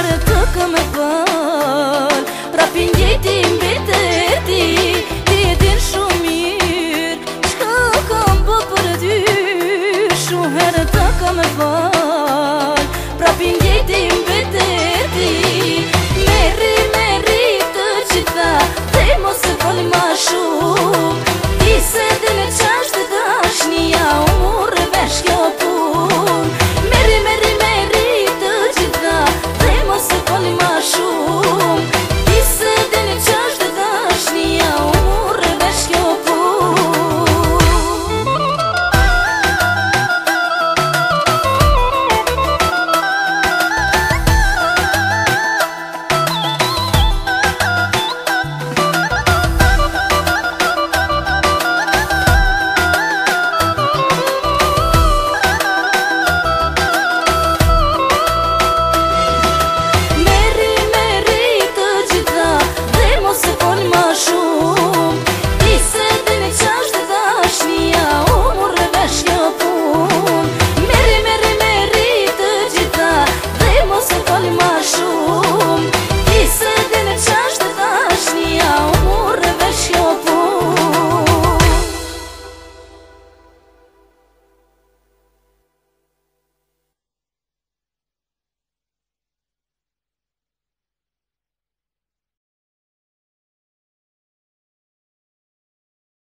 herë të këm e fal. Prapin gjeti mbeteti, ti e din shumë mirë çka kam bë për ty. Shumë herë të këm e fal. Prapin gjeti mbeteti, merri të qita, dhe mos e fol ma shumë. Ti se